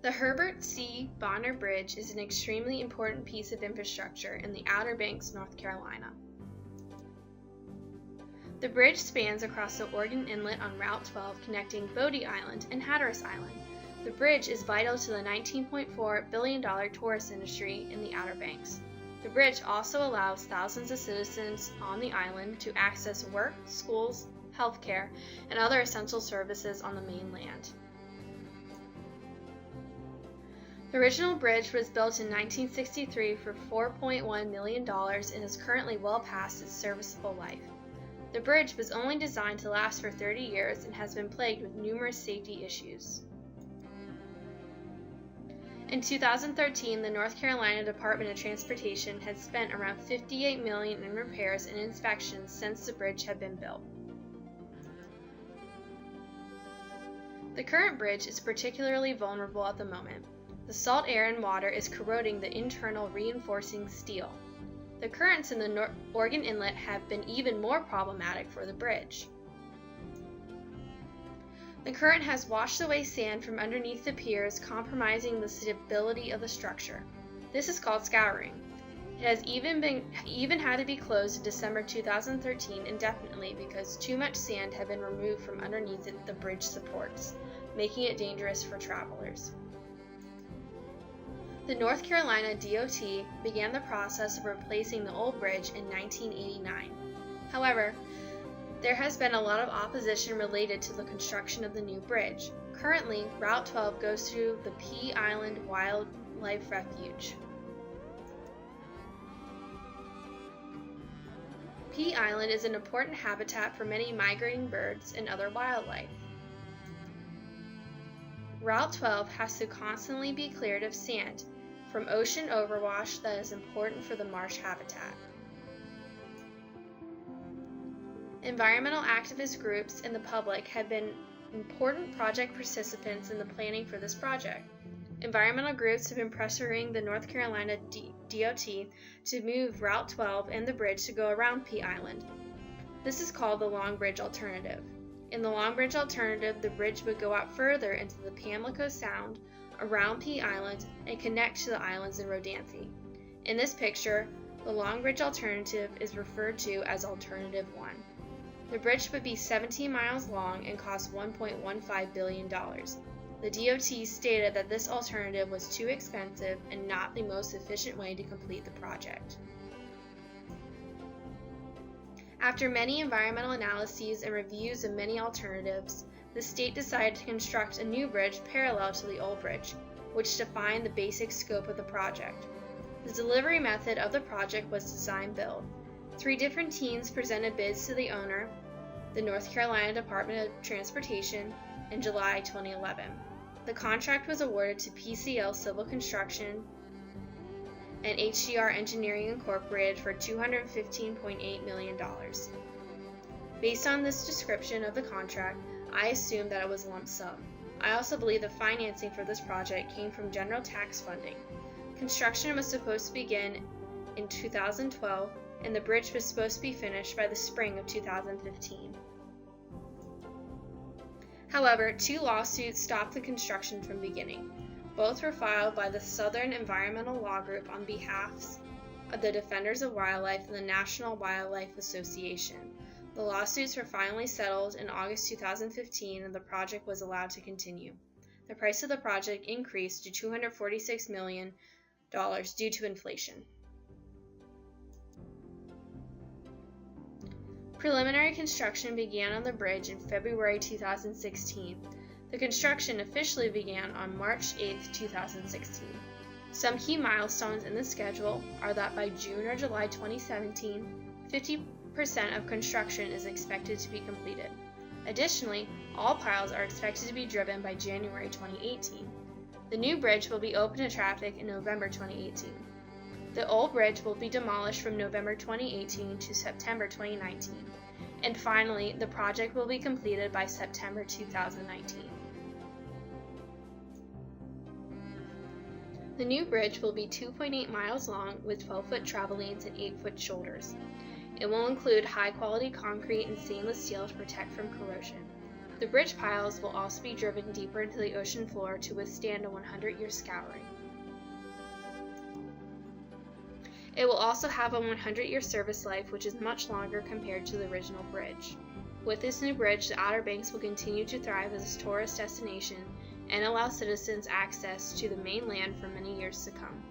The Herbert C. Bonner Bridge is an extremely important piece of infrastructure in the Outer Banks, North Carolina. The bridge spans across the Oregon Inlet on Route 12 connecting Bodie Island and Hatteras Island. The bridge is vital to the $19.4 billion tourist industry in the Outer Banks. The bridge also allows thousands of citizens on the island to access work, schools, healthcare, and other essential services on the mainland. The original bridge was built in 1963 for $4.1 million and is currently well past its serviceable life. The bridge was only designed to last for 30 years and has been plagued with numerous safety issues. In 2013, the North Carolina Department of Transportation had spent around $58 million in repairs and inspections since the bridge had been built. The current bridge is particularly vulnerable at the moment. The salt air and water is corroding the internal reinforcing steel. The currents in the Oregon Inlet have been even more problematic for the bridge. The current has washed away sand from underneath the piers, compromising the stability of the structure. This is called scouring. It has even had to be closed in December 2013 indefinitely because too much sand had been removed from underneath the bridge supports, making it dangerous for travelers. The North Carolina DOT began the process of replacing the old bridge in 1989. However, there has been a lot of opposition related to the construction of the new bridge. Currently, Route 12 goes through the Pea Island Wildlife Refuge. Pea Island is an important habitat for many migrating birds and other wildlife. Route 12 has to constantly be cleared of sand from ocean overwash that is important for the marsh habitat. Environmental activist groups and the public have been important project participants in the planning for this project. Environmental groups have been pressuring the North Carolina DOT to move Route 12 and the bridge to go around Pea Island. This is called the Long Bridge Alternative. In the Long Bridge Alternative, the bridge would go out further into the Pamlico Sound, around Pea Island, and connect to the islands in Rodanthe. In this picture, the Long Bridge Alternative is referred to as Alternative 1. The bridge would be 17 miles long and cost $1.15 billion. The DOT stated that this alternative was too expensive and not the most efficient way to complete the project. After many environmental analyses and reviews of many alternatives, the state decided to construct a new bridge parallel to the old bridge, which defined the basic scope of the project. The delivery method of the project was design-build. 3 different teams presented bids to the owner, the North Carolina Department of Transportation, in July 2011. The contract was awarded to PCL Civil Construction and HDR Engineering Incorporated for $215.8 million. Based on this description of the contract, I assumed that it was a lump sum. I also believe the financing for this project came from general tax funding. Construction was supposed to begin in 2012, and the bridge was supposed to be finished by the spring of 2015. However, 2 lawsuits stopped the construction from beginning. Both were filed by the Southern Environmental Law Group on behalf of the Defenders of Wildlife and the National Wildlife Association. The lawsuits were finally settled in August 2015 and the project was allowed to continue. The price of the project increased to $246 million due to inflation. Preliminary construction began on the bridge in February 2016. The construction officially began on March 8, 2016. Some key milestones in the schedule are that by June or July 2017, 50% of construction is expected to be completed. Additionally, all piles are expected to be driven by January 2018. The new bridge will be open to traffic in November 2018. The old bridge will be demolished from November 2018 to September 2019. And finally, the project will be completed by September 2019. The new bridge will be 2.8 miles long with 12-foot travel lanes and 8-foot shoulders. It will include high-quality concrete and stainless steel to protect from corrosion. The bridge piles will also be driven deeper into the ocean floor to withstand a 100-year scouring. It will also have a 100-year service life, which is much longer compared to the original bridge. With this new bridge, the Outer Banks will continue to thrive as a tourist destination and allow citizens access to the mainland for many years to come.